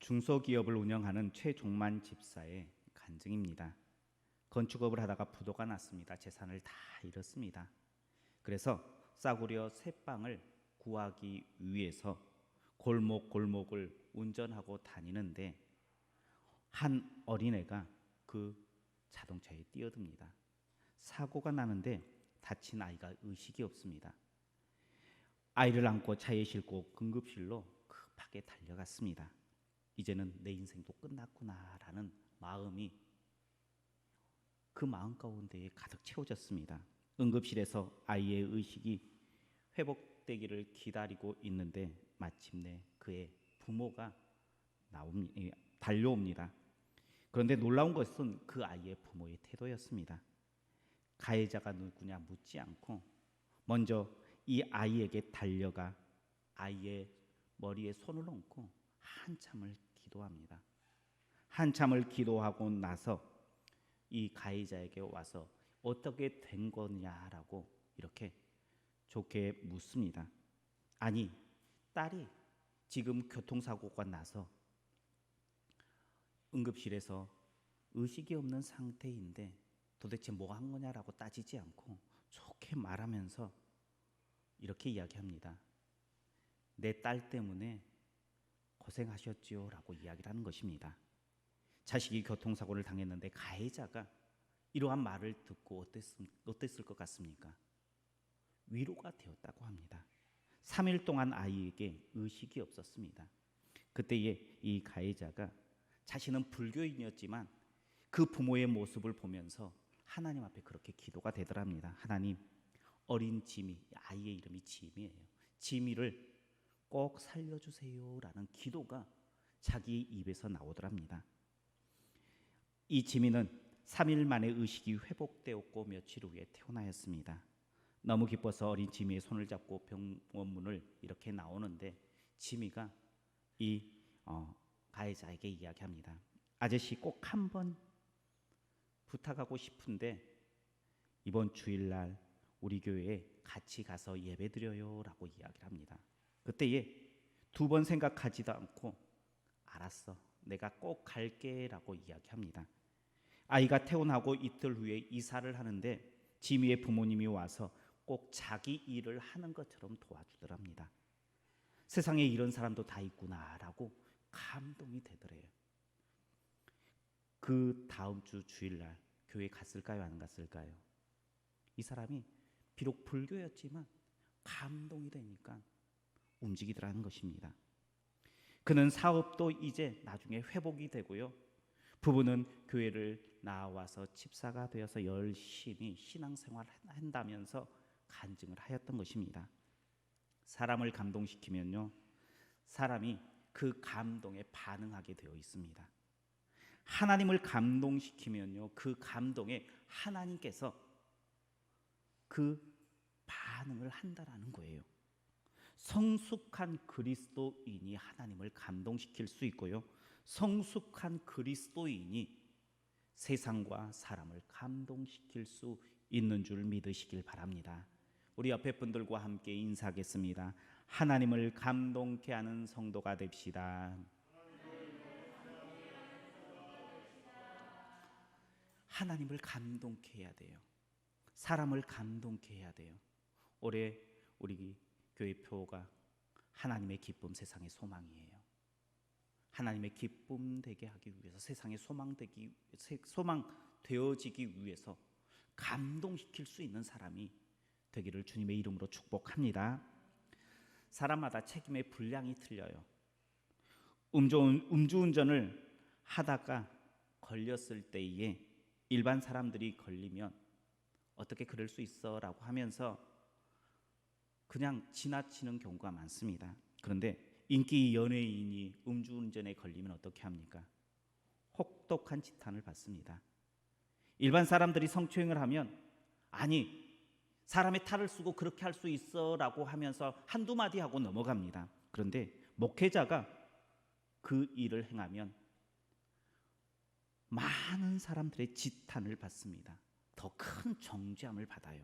중소기업을 운영하는 최종만 집사의 간증입니다. 건축업을 하다가 부도가 났습니다. 재산을 다 잃었습니다. 그래서 싸구려 새빵을 구하기 위해서 골목골목을 운전하고 다니는데 한 어린애가 그 자동차에 뛰어듭니다. 사고가 나는데 다친 아이가 의식이 없습니다. 아이를 안고 차에 싣고 응급실로 급하게 달려갔습니다. 이제는 내 인생도 끝났구나라는 마음이 그 마음 가운데에 가득 채워졌습니다. 응급실에서 아이의 의식이 회복되기를 기다리고 있는데 마침내 그의 부모가 달려옵니다. 그런데 놀라운 것은 그 아이의 부모의 태도였습니다. 가해자가 누구냐 묻지 않고 먼저 이 아이에게 달려가 아이의 머리에 손을 얹고 한참을 기도합니다. 한참을 기도하고 나서 이 가해자에게 와서 어떻게 된 거냐라고 이렇게 좋게 묻습니다. 아니, 딸이 지금 교통사고가 나서 응급실에서 의식이 없는 상태인데 도대체 뭐 한 거냐라고 따지지 않고 좋게 말하면서 이렇게 이야기합니다. 내 딸 때문에 고생하셨지요 라고 이야기를 하는 것입니다. 자식이 교통사고를 당했는데 가해자가 이러한 말을 듣고 어땠을 것 같습니까? 위로가 되었다고 합니다. 3일 동안 아이에게 의식이 없었습니다. 그때에 이 가해자가 자신은 불교인이었지만 그 부모의 모습을 보면서 하나님 앞에 그렇게 기도가 되더랍니다. 하나님, 어린 지미, 아이의 이름이 지미예요. 지미를 꼭 살려주세요라는 기도가 자기 입에서 나오더랍니다. 이 지미는 3일 만에 의식이 회복되었고 며칠 후에 퇴원하였습니다. 너무 기뻐서 어린 지미의 손을 잡고 병원 문을 이렇게 나오는데 지미가 이 가해자에게 이야기합니다. 아저씨 꼭 한번 부탁하고 싶은데 이번 주일날 우리 교회에 같이 가서 예배드려요 라고 이야기를 합니다. 그때에 2번 생각하지도 않고 알았어, 내가 꼭 갈게 라고 이야기합니다. 아이가 퇴원하고 이틀 후에 이사를 하는데 지미의 부모님이 와서 꼭 자기 일을 하는 것처럼 도와주더랍니다. 세상에 이런 사람도 다 있구나라고 감동이 되더래요. 그 다음 주 주일날 교회 갔을까요? 안 갔을까요? 이 사람이 비록 불교였지만 감동이 되니까 움직이더라는 것입니다. 그는 사업도 이제 나중에 회복이 되고요. 부부는 교회를 나와서 집사가 되어서 열심히 신앙생활을 한다면서 간증을 하였던 것입니다. 사람을 감동시키면요, 사람이 그 감동에 반응하게 되어 있습니다. 하나님을 감동시키면요, 그 감동에 하나님께서 그 반응을 한다라는 거예요. 성숙한 그리스도인이 하나님을 감동시킬 수 있고요, 성숙한 그리스도인이 세상과 사람을 감동시킬 수 있는 줄 믿으시길 바랍니다. 우리 옆에 분들과 함께 인사하겠습니다. 하나님을 감동케 하는 성도가 됩시다. 하나님을 감동케 해야 돼요. 사람을 감동케 해야 돼요. 올해 우리 교회표가 하나님의 기쁨, 세상의 소망이에요. 하나님의 기쁨 되게 하기 위해서, 세상의 소망 되어지기 위해서 감동시킬 수 있는 사람이 되기를 주님의 이름으로 축복합니다. 사람마다 책임의 분량이 틀려요. 음주운전을 하다가 걸렸을 때에 일반 사람들이 걸리면 어떻게 그럴 수 있어 라고 하면서 그냥 지나치는 경우가 많습니다. 그런데 인기 연예인이 음주운전에 걸리면 어떻게 합니까? 혹독한 지탄을 받습니다. 일반 사람들이 성추행을 하면 아니, 사람의 탈을 쓰고 그렇게 할 수 있어 라고 하면서 한두 마디 하고 넘어갑니다. 그런데 목회자가 그 일을 행하면 많은 사람들의 지탄을 받습니다. 더 큰 정죄함을 받아요.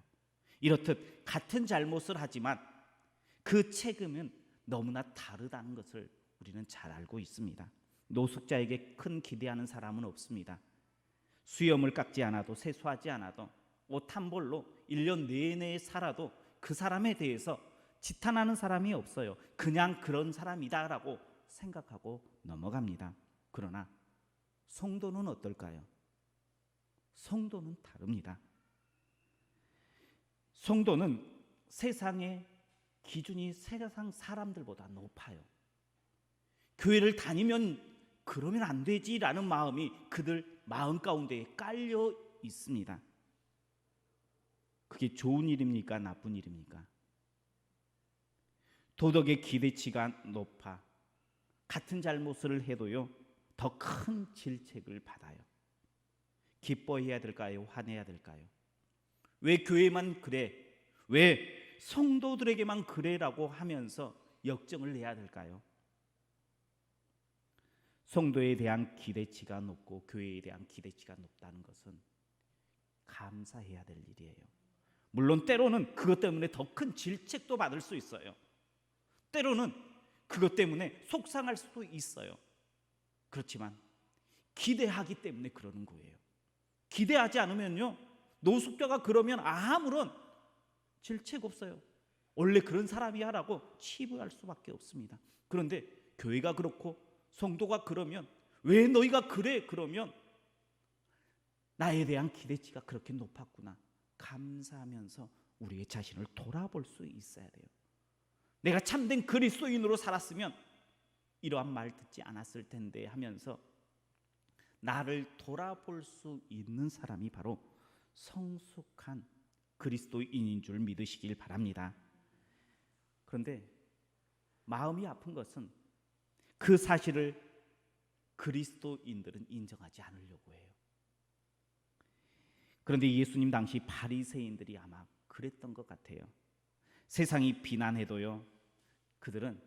이렇듯 같은 잘못을 하지만 그 책임은 너무나 다르다는 것을 우리는 잘 알고 있습니다. 노숙자에게 큰 기대하는 사람은 없습니다. 수염을 깎지 않아도 세수하지 않아도 옷 한 벌로 1년 내내 살아도 그 사람에 대해서 지탄하는 사람이 없어요. 그냥 그런 사람이다라고 생각하고 넘어갑니다. 그러나 성도는 어떨까요? 성도는 다릅니다. 성도는 세상의 기준이 세상 사람들보다 높아요. 교회를 다니면 그러면 안 되지라는 마음이 그들 마음 가운데에 깔려 있습니다. 그게 좋은 일입니까? 나쁜 일입니까? 도덕의 기대치가 높아 같은 잘못을 해도요 더 큰 질책을 받아요. 기뻐해야 될까요? 화내야 될까요? 왜 교회만 그래? 왜 성도들에게만 그래라고 하면서 역정을 내야 될까요? 성도에 대한 기대치가 높고 교회에 대한 기대치가 높다는 것은 감사해야 될 일이에요. 물론 때로는 그것 때문에 더 큰 질책도 받을 수 있어요. 때로는 그것 때문에 속상할 수도 있어요. 그렇지만 기대하기 때문에 그러는 거예요. 기대하지 않으면요 노숙자가 그러면 아무런 질책 없어요. 원래 그런 사람이야 라고 치부할 수밖에 없습니다. 그런데 교회가 그렇고 성도가 그러면 왜 너희가 그래? 그러면 나에 대한 기대치가 그렇게 높았구나 감사하면서 우리의 자신을 돌아볼 수 있어야 돼요. 내가 참된 그리스도인으로 살았으면 이러한 말 듣지 않았을 텐데 하면서 나를 돌아볼 수 있는 사람이 바로 성숙한 그리스도인인 줄 믿으시길 바랍니다. 그런데 마음이 아픈 것은 그 사실을 그리스도인들은 인정하지 않으려고 해요. 그런데 예수님 당시 바리새인들이 아마 그랬던 것 같아요. 세상이 비난해도요 그들은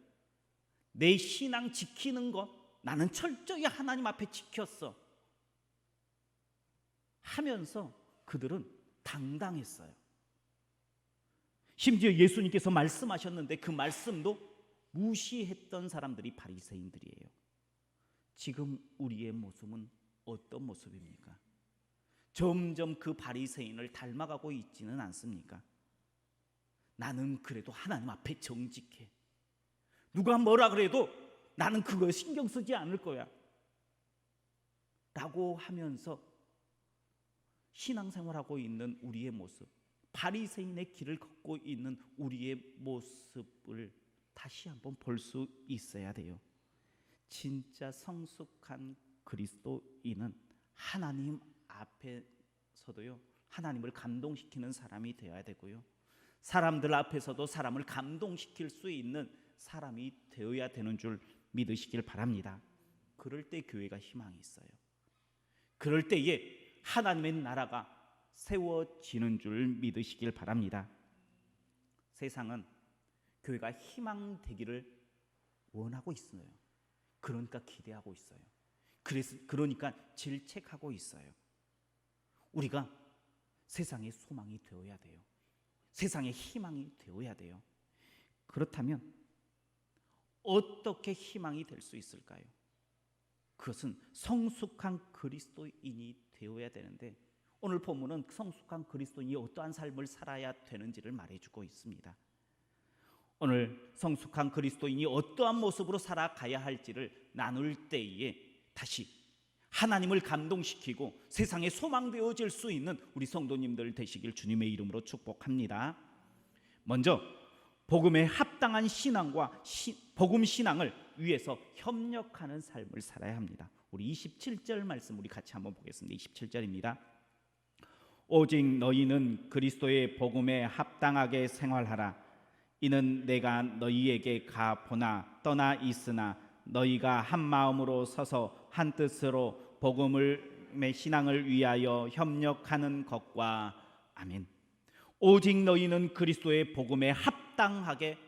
내 신앙 지키는 것 나는 철저히 하나님 앞에 지켰어 하면서 그들은 당당했어요. 심지어 예수님께서 말씀하셨는데 그 말씀도 무시했던 사람들이 바리새인들이에요. 지금 우리의 모습은 어떤 모습입니까? 점점 그 바리새인을 닮아가고 있지는 않습니까? 나는 그래도 하나님 앞에 정직해. 누가 뭐라 그래도 나는 그거 신경 쓰지 않을 거야 라고 하면서 신앙생활하고 있는 우리의 모습, 바리새인의 길을 걷고 있는 우리의 모습을 다시 한번 볼 수 있어야 돼요. 진짜 성숙한 그리스도인은 하나님 앞에서도요 하나님을 감동시키는 사람이 되어야 되고요 사람들 앞에서도 사람을 감동시킬 수 있는 사람이 되어야 되는 줄 믿으시길 바랍니다. 그럴 때 교회가 희망이 있어요. 그럴 때에 하나님의 나라가 세워지는 줄 믿으시길 바랍니다. 세상은 교회가 희망되기를 원하고 있어요. 그러니까 기대하고 있어요. 그러니까 질책하고 있어요. 우리가 세상의 소망이 되어야 돼요. 세상의 희망이 되어야 돼요. 그렇다면 어떻게 희망이 될 수 있을까요? 그것은 성숙한 그리스도인이 되어야 되는데 오늘 본문은 성숙한 그리스도인이 어떠한 삶을 살아야 되는지를 말해주고 있습니다. 오늘 성숙한 그리스도인이 어떠한 모습으로 살아가야 할지를 나눌 때에 다시 하나님을 감동시키고 세상에 소망되어질 수 있는 우리 성도님들 되시길 주님의 이름으로 축복합니다. 먼저 복음에 합당한 신앙과 복음 신앙을 위해서 협력하는 삶을 살아야 합니다. 우리 27절 말씀 우리 같이 한번 보겠습니다. 27절입니다. 오직 너희는 그리스도의 복음에 합당하게 생활하라. 이는 내가 너희에게 가보나 떠나 있으나 너희가 한 마음으로 서서 한 뜻으로 복음의 신앙을 위하여 협력하는 것과 아멘. 오직 너희는 그리스도의 복음에 합당하게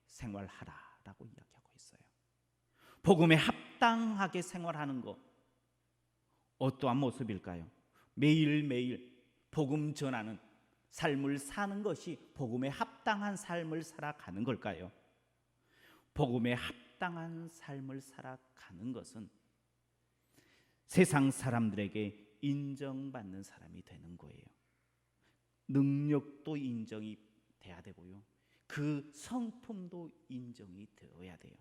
생활하라라고 이야기하고 있어요. 복음에 합당하게 생활하는 것 어떠한 모습일까요? 매일매일 복음 전하는 삶을 사는 것이 복음에 합당한 삶을 살아가는 걸까요? 복음에 합당한 삶을 살아가는 것은 세상 사람들에게 인정받는 사람이 되는 거예요. 능력도 인정이 돼야 되고요. 그 성품도 인정이 되어야 돼요.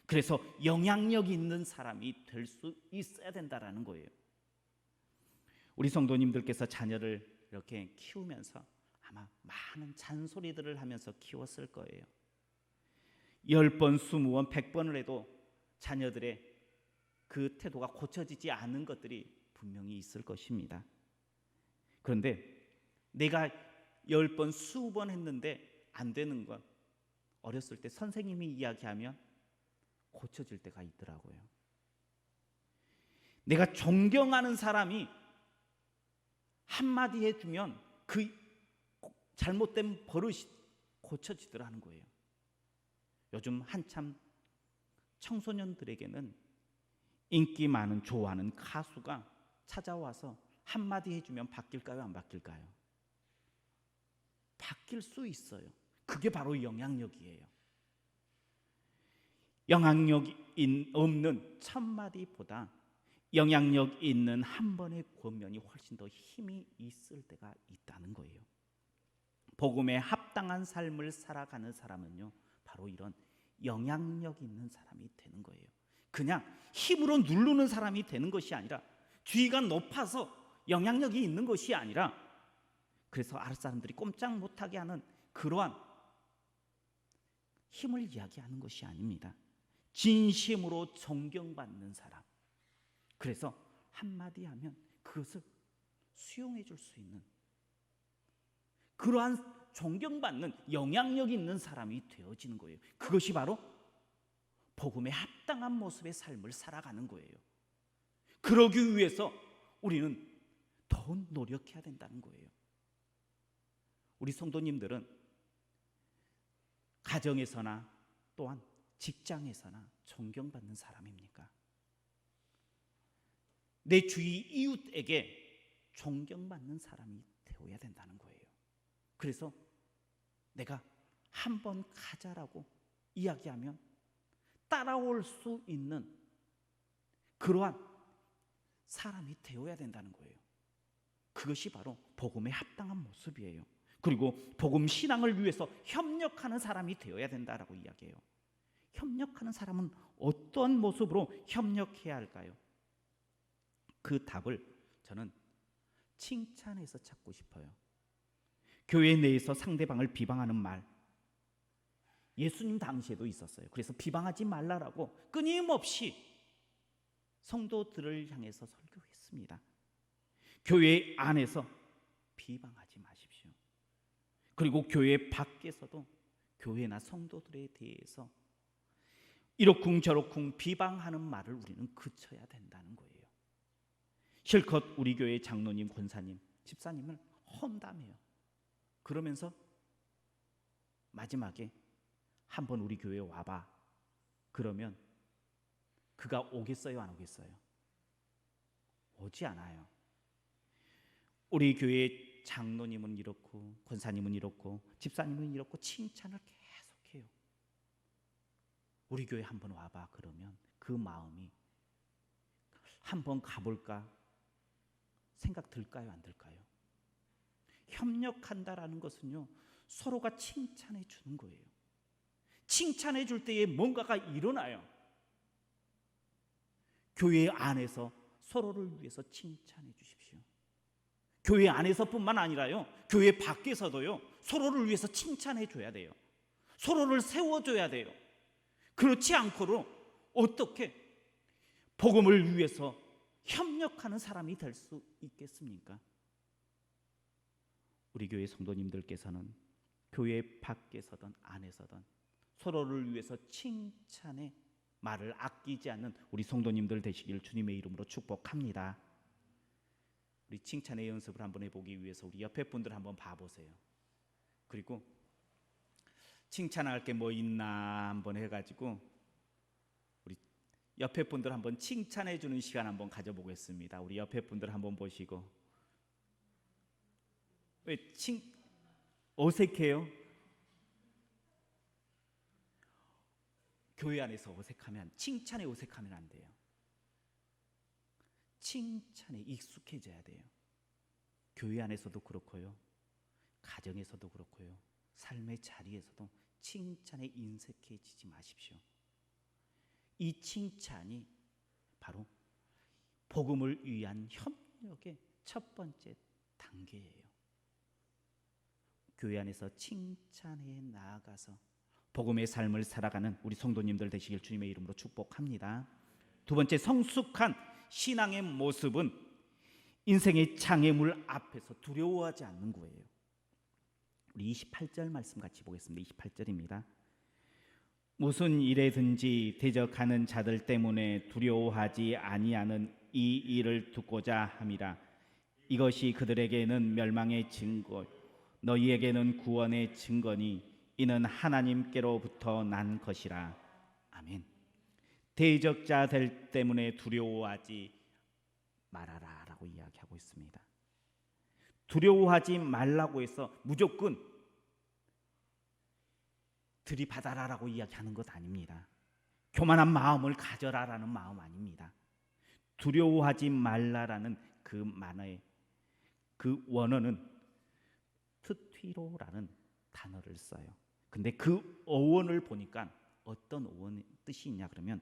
그래서 영향력 있는 사람이 될 수 있어야 된다라는 거예요. 우리 성도님들께서 자녀를 이렇게 키우면서 아마 많은 잔소리들을 하면서 키웠을 거예요. 10번, 20번, 100번을 해도 자녀들의 그 태도가 고쳐지지 않은 것들이 분명히 있을 것입니다. 그런데 내가 10번, 20번 했는데 안 되는 것, 어렸을 때 선생님이 이야기하면 고쳐질 때가 있더라고요. 내가 존경하는 사람이 한마디 해주면 그 잘못된 버릇이 고쳐지더라는 거예요. 요즘 한참 청소년들에게는 인기 많은 좋아하는 가수가 찾아와서 한마디 해주면 바뀔까요? 안 바뀔까요? 바뀔 수 있어요. 그게 바로 영향력이에요. 영향력 없는 1000마디보다 영향력 있는 한 번의 권면이 훨씬 더 힘이 있을 때가 있다는 거예요. 복음에 합당한 삶을 살아가는 사람은요, 바로 이런 영향력 있는 사람이 되는 거예요. 그냥 힘으로 누르는 사람이 되는 것이 아니라, 지위가 높아서 영향력이 있는 것이 아니라, 그래서 아랫 사람들이 꼼짝 못하게 하는 그러한 힘을 이야기하는 것이 아닙니다. 진심으로 존경받는 사람. 그래서 한마디 하면 그것을 수용해 줄 수 있는 그러한 존경받는 영향력 있는 사람이 되어지는 거예요. 그것이 바로 복음에 합당한 모습의 삶을 살아가는 거예요. 그러기 위해서 우리는 더 노력해야 된다는 거예요. 우리 성도님들은 가정에서나 또한 직장에서나 존경받는 사람입니까? 내 주위 이웃에게 존경받는 사람이 되어야 된다는 거예요. 그래서 내가 한번 가자라고 이야기하면 따라올 수 있는 그러한 사람이 되어야 된다는 거예요. 그것이 바로 복음에 합당한 모습이에요. 그리고 복음 신앙을 위해서 협력하는 사람이 되어야 된다라고 이야기해요. 협력하는 사람은 어떤 모습으로 협력해야 할까요? 그 답을 저는 칭찬에서 찾고 싶어요. 교회 내에서 상대방을 비방하는 말, 예수님 당시에도 있었어요. 그래서 비방하지 말라라고 끊임없이 성도들을 향해서 설교했습니다. 교회 안에서 비방하지 마십시오. 그리고 교회 밖에서도 교회나 성도들에 대해서 이러쿵저러쿵 비방하는 말을 우리는 그쳐야 된다는 거예요. 실컷 우리 교회 장로님, 권사님, 집사님을 험담해요. 그러면서 마지막에 한번 우리 교회에 와봐. 그러면 그가 오겠어요, 안 오겠어요? 오지 않아요. 우리 교회 장로님은 이렇고, 권사님은 이렇고, 집사님은 이렇고 칭찬을 계속해요. 우리 교회 한번 와봐. 그러면 그 마음이 한번 가볼까 생각 들까요, 안 들까요? 협력한다라는 것은요, 서로가 칭찬해 주는 거예요. 칭찬해 줄 때에 뭔가가 일어나요. 교회 안에서 서로를 위해서 칭찬해 주십시오. 교회 안에서뿐만 아니라요, 교회 밖에서도요, 서로를 위해서 칭찬해 줘야 돼요. 서로를 세워줘야 돼요. 그렇지 않고는 어떻게 복음을 위해서 협력하는 사람이 될 수 있겠습니까? 우리 교회 성도님들께서는 교회 밖에서든 안에서든 서로를 위해서 칭찬의 말을 아끼지 않는 우리 성도님들 되시길 주님의 이름으로 축복합니다. 우리 칭찬의 연습을 한번 해보기 위해서 우리 옆에 분들 한번 봐보세요. 그리고 칭찬할 게 뭐 있나 한번 해가지고 우리 옆에 분들 한번 칭찬해 주는 시간 한번 가져보겠습니다. 우리 옆에 분들 한번 보시고. 왜 어색해요? 교회 안에서 어색하면, 칭찬에 어색하면 안 돼요. 칭찬에 익숙해져야 돼요. 교회 안에서도 그렇고요, 가정에서도 그렇고요, 삶의 자리에서도 칭찬에 인색해지지 마십시오. 이 칭찬이 바로 복음을 위한 협력의 첫 번째 단계예요. 교회 안에서 칭찬해 나아가서 복음의 삶을 살아가는 우리 성도님들 되시길 주님의 이름으로 축복합니다. 두 번째, 성숙한 신앙의 모습은 인생의 장애물 앞에서 두려워하지 않는 거예요. 우리 28절 말씀 같이 보겠습니다. 28절입니다. 무슨 일에든지 대적하는 자들 때문에 두려워하지 아니하는 이 일을 듣고자 함이라. 이것이 그들에게는 멸망의 증거, 너희에게는 구원의 증거니 이는 하나님께로부터 난 것이라. 아멘. 대적자들 때문에 두려워하지 말아라 라고 이야기하고 있습니다. 두려워하지 말라고 해서 무조건 들이받아라라고 이야기하는 것 아닙니다. 교만한 마음을 가져라라는 마음 아닙니다. 두려워하지 말라라는 그 만화의 그 원어는 트튀로라는 단어를 써요. 근데 그 어원을 보니까 어떤 어원 뜻이 있냐 그러면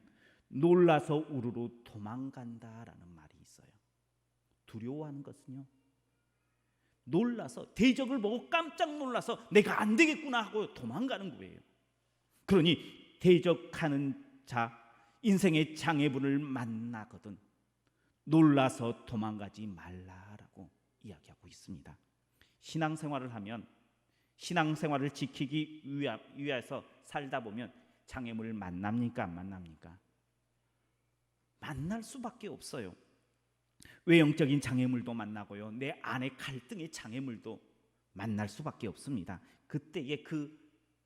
놀라서 우르르 도망간다라는 말이 있어요. 두려워하는 것은요, 놀라서 대적을 보고 깜짝 놀라서 내가 안 되겠구나 하고 도망가는 거예요. 그러니 대적하는 자, 인생의 장애물을 만나거든 놀라서 도망가지 말라라고 이야기하고 있습니다. 신앙생활을 하면, 신앙생활을 지키기 위해서 살다 보면 장애물을 만납니까? 안 만납니까? 만날 수밖에 없어요. 외형적인 장애물도 만나고요, 내 안의 갈등의 장애물도 만날 수밖에 없습니다. 그때의 그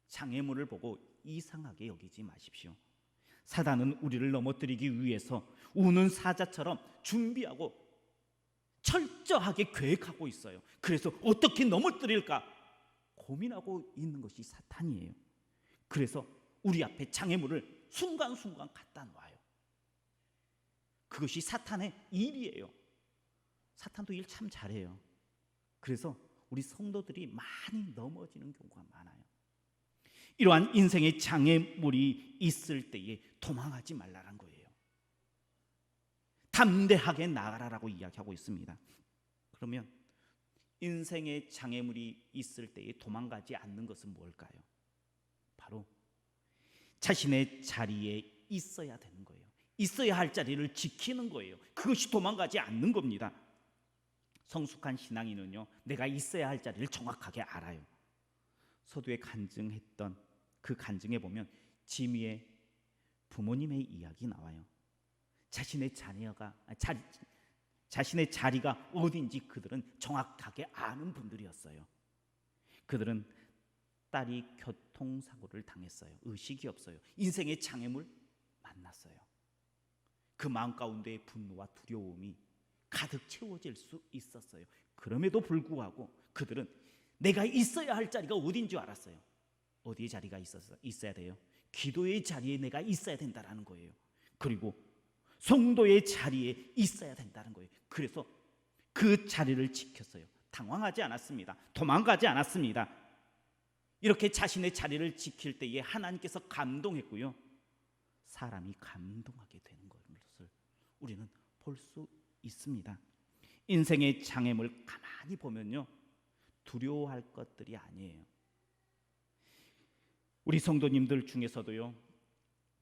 장애물을 보고 이상하게 여기지 마십시오. 사단은 우리를 넘어뜨리기 위해서 우는 사자처럼 준비하고 철저하게 계획하고 있어요. 그래서 어떻게 넘어뜨릴까 고민하고 있는 것이 사탄이에요. 그래서 우리 앞에 장애물을 순간순간 갖다 놔요. 그것이 사탄의 일이에요. 사탄도 일 참 잘해요. 그래서 우리 성도들이 많이 넘어지는 경우가 많아요. 이러한 인생의 장애물이 있을 때에 도망하지 말라는 거예요. 담대하게 나가라라고 이야기하고 있습니다. 그러면 인생의 장애물이 있을 때에 도망가지 않는 것은 뭘까요? 바로 자신의 자리에 있어야 되는 거예요. 있어야 할 자리를 지키는 거예요. 그것이 도망가지 않는 겁니다. 성숙한 신앙인은요, 내가 있어야 할 자리를 정확하게 알아요. 서두에 간증했던 그 간증에 보면 지미의 부모님의 이야기 나와요. 자신의 자신의 자리가 어딘지 그들은 정확하게 아는 분들이었어요. 그들은 딸이 교통사고를 당했어요. 의식이 없어요. 인생의 장애물 만났어요. 그 마음 가운데 분노와 두려움이 가득 채워질 수 있었어요. 그럼에도 불구하고 그들은 내가 있어야 할 자리가 어딘 줄 알았어요. 어디에 자리가 있어야 돼요? 기도의 자리에 내가 있어야 된다는 거예요. 그리고 성도의 자리에 있어야 된다는 거예요. 그래서 그 자리를 지켰어요. 당황하지 않았습니다. 도망가지 않았습니다. 이렇게 자신의 자리를 지킬 때에 하나님께서 감동했고요, 사람이 감동하게 되는 것을 우리는 볼 수 있습니다. 인생의 장애물 가만히 보면요, 두려워할 것들이 아니에요. 우리 성도님들 중에서도요,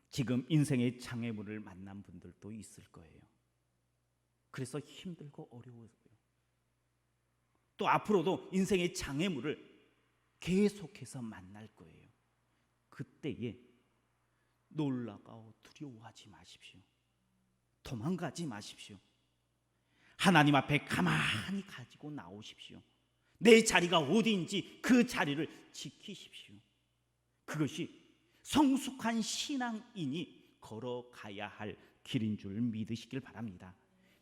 지금 인생의 장애물을 만난 분들도 있을 거예요. 그래서 힘들고 어려워요. 또 앞으로도 인생의 장애물을 계속해서 만날 거예요. 그때에 놀라고 두려워하지 마십시오. 도망가지 마십시오. 하나님 앞에 가만히 가지고 나오십시오. 내 자리가 어디인지 그 자리를 지키십시오. 그것이 성숙한 신앙인이 걸어가야 할 길인 줄 믿으시길 바랍니다.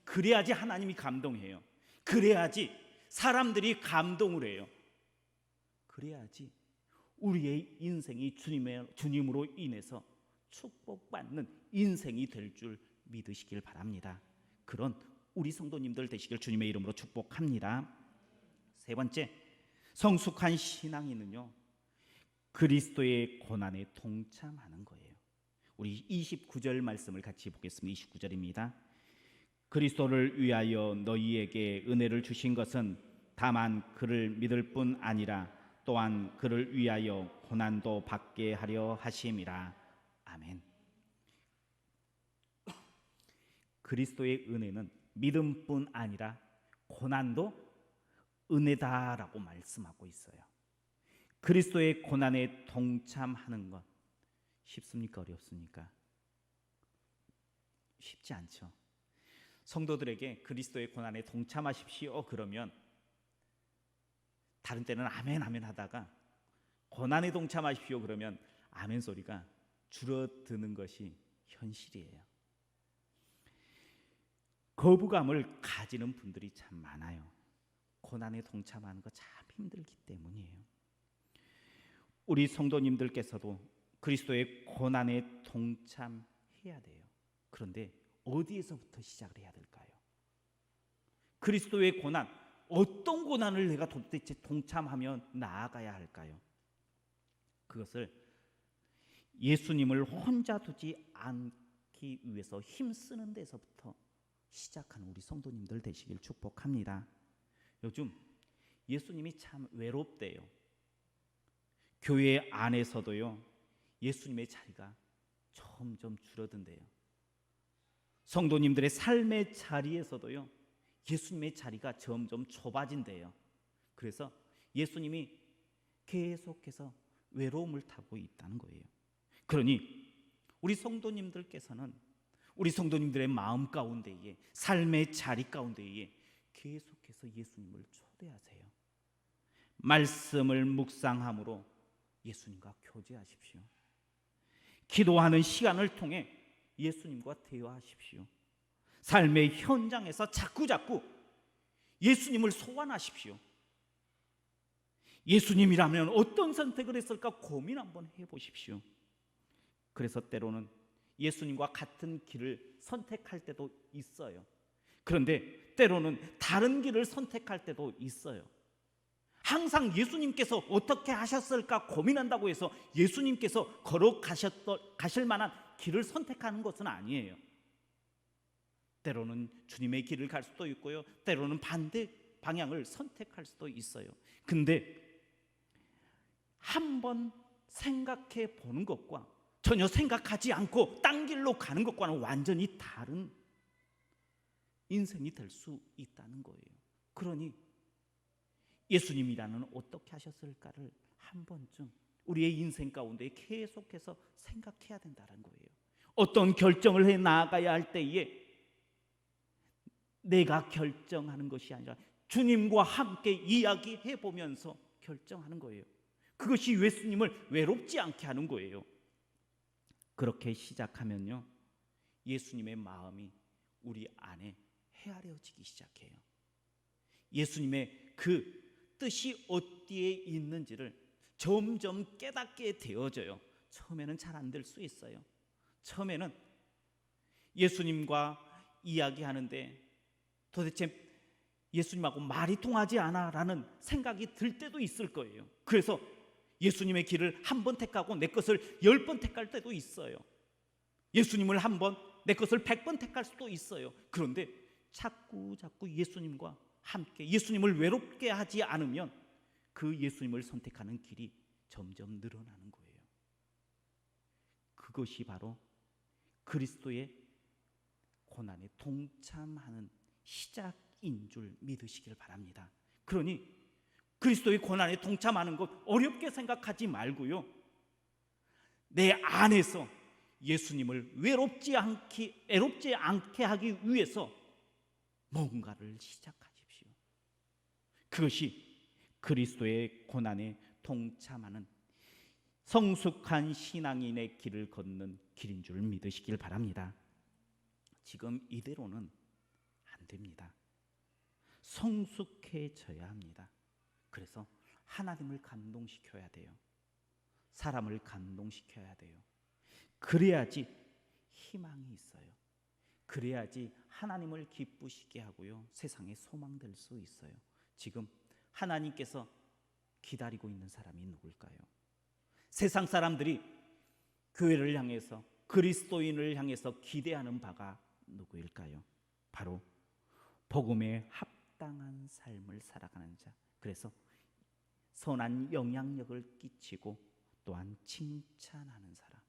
그래야지 하나님이 감동해요. 그래야지 사람들이 감동을 해요. 그래야지 우리의 인생이 주님으로 인해서 축복받는 인생이 될 줄 믿으시길 바랍니다. 그런 우리 성도님들 되시길 주님의 이름으로 축복합니다. 세 번째, 성숙한 신앙인은요, 그리스도의 고난에 동참하는 거예요. 우리 29절 말씀을 같이 보겠습니다. 29절입니다. 그리스도를 위하여 너희에게 은혜를 주신 것은 다만 그를 믿을 뿐 아니라 또한 그를 위하여 고난도 받게 하려 하심이라. 아멘. 그리스도의 은혜는 믿음뿐 아니라 고난도 은혜다라고 말씀하고 있어요. 그리스도의 고난에 동참하는 것 쉽습니까? 어렵습니까? 쉽지 않죠. 성도들에게 그리스도의 고난에 동참하십시오 그러면 다른 때는 아멘 아멘 하다가 고난에 동참하십시오 그러면 아멘 소리가 줄어드는 것이 현실이에요. 거부감을 가지는 분들이 참 많아요. 고난에 동참하는 거 참 힘들기 때문이에요. 우리 성도님들께서도 그리스도의 고난에 동참해야 돼요. 그런데 어디에서부터 시작을 해야 될까요? 그리스도의 고난, 어떤 고난을 내가 도대체 동참하며 나아가야 할까요? 그것을 예수님을 혼자 두지 않기 위해서 힘쓰는 데서부터 시작하는 우리 성도님들 되시길 축복합니다. 요즘 예수님이 참 외롭대요. 교회 안에서도요, 예수님의 자리가 점점 줄어든대요. 성도님들의 삶의 자리에서도요, 예수님의 자리가 점점 좁아진대요. 그래서 예수님이 계속해서 외로움을 타고 있다는 거예요. 그러니 우리 성도님들께서는 우리 성도님들의 마음 가운데에, 삶의 자리 가운데에 계속해서 예수님을 초대하세요. 말씀을 묵상함으로 예수님과 교제하십시오. 기도하는 시간을 통해 예수님과 대화하십시오. 삶의 현장에서 자꾸자꾸 예수님을 소환하십시오. 예수님이라면 어떤 선택을 했을까 고민 한번 해보십시오. 그래서 때로는 예수님과 같은 길을 선택할 때도 있어요. 그런데 때로는 다른 길을 선택할 때도 있어요. 항상 예수님께서 어떻게 하셨을까 고민한다고 해서 예수님께서 걸어가실 만한 길을 선택하는 것은 아니에요. 때로는 주님의 길을 갈 수도 있고요, 때로는 반대 방향을 선택할 수도 있어요. 근데 한번 생각해 보는 것과 전혀 생각하지 않고 딴 길로 가는 것과는 완전히 다른 인생이 될 수 있다는 거예요. 그러니 예수님이라는 어떻게 하셨을까를 한 번쯤 우리의 인생 가운데 계속해서 생각해야 된다는 거예요. 어떤 결정을 해 나아가야 할 때에 내가 결정하는 것이 아니라 주님과 함께 이야기해 보면서 결정하는 거예요. 그것이 예수님을 외롭지 않게 하는 거예요. 그렇게 시작하면요, 예수님의 마음이 우리 안에 헤아려지기 시작해요. 예수님의 그 뜻이 어디에 있는지를 점점 깨닫게 되어져요. 처음에는 잘 안 될 수 있어요. 처음에는 예수님과 이야기하는데 도대체 예수님하고 말이 통하지 않아 라는 생각이 들 때도 있을 거예요. 그래서 예수님의 길을 한 번 택하고 내 것을 10번 택할 때도 있어요. 예수님을 한 번, 내 것을 100번 택할 수도 있어요. 그런데 자꾸 예수님과 함께 예수님을 외롭게 하지 않으면 그 예수님을 선택하는 길이 점점 늘어나는 거예요. 그것이 바로 그리스도의 고난에 동참하는 시작인 줄 믿으시길 바랍니다. 그러니 그리스도의 고난에 동참하는 것 어렵게 생각하지 말고요, 내 안에서 예수님을 외롭지 않게 하기 위해서 뭔가를 시작하십시오. 그것이 그리스도의 고난에 동참하는 성숙한 신앙인의 길을 걷는 길인 줄 믿으시길 바랍니다. 지금 이대로는 안 됩니다. 성숙해져야 합니다. 그래서 하나님을 감동시켜야 돼요. 사람을 감동시켜야 돼요. 그래야지 희망이 있어요. 그래야지 하나님을 기쁘시게 하고요, 세상에 소망될 수 있어요. 지금 하나님께서 기다리고 있는 사람이 누굴까요? 세상 사람들이 교회를 향해서, 그리스도인을 향해서 기대하는 바가 누구일까요? 바로 복음에 합당한 삶을 살아가는 자, 그래서 선한 영향력을 끼치고 또한 칭찬하는 사람,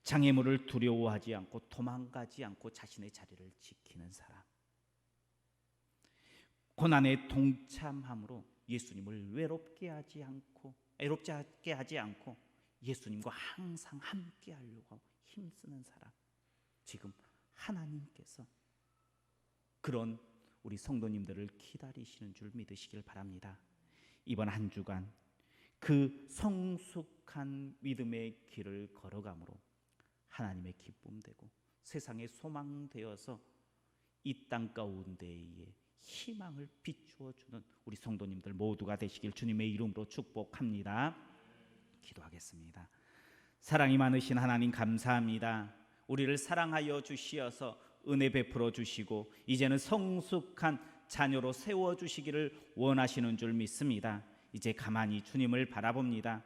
장애물을 두려워하지 않고 도망가지 않고 자신의 자리를 지키는 사람, 고난에 동참함으로 예수님을 외롭게 하지 않고 예수님과 항상 함께 하려고 힘쓰는 사람. 지금 하나님께서 그런 우리 성도님들을 기다리시는 줄 믿으시길 바랍니다. 이번 한 주간 그 성숙한 믿음의 길을 걸어감으로 하나님의 기쁨 되고 세상의 소망 되어서 이 땅 가운데에 희망을 비추어 주는 우리 성도님들 모두가 되시길 주님의 이름으로 축복합니다. 기도하겠습니다. 사랑이 많으신 하나님, 감사합니다. 우리를 사랑하여 주시어서 은혜 베풀어 주시고 이제는 성숙한 자녀로 세워 주시기를 원하시는 줄 믿습니다. 이제 가만히 주님을 바라봅니다.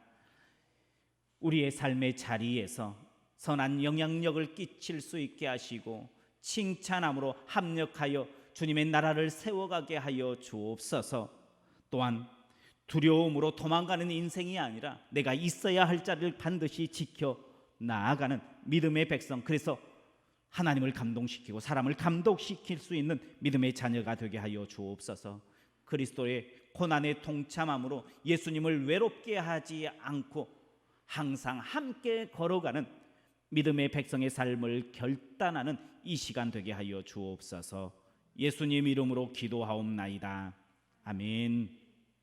우리의 삶의 자리에서 선한 영향력을 끼칠 수 있게 하시고 칭찬함으로 합력하여 주님의 나라를 세워가게 하여 주옵소서. 또한 두려움으로 도망가는 인생이 아니라 내가 있어야 할 자리를 반드시 지켜 나아가는 믿음의 백성, 그래서 하나님을 감동시키고 사람을 감동시킬 수 있는 믿음의 자녀가 되게 하여 주옵소서. 그리스도의 고난에 동참함으로 예수님을 외롭게 하지 않고 항상 함께 걸어가는 믿음의 백성의 삶을 결단하는 이 시간 되게 하여 주옵소서. 예수님 이름으로 기도하옵나이다. 아멘.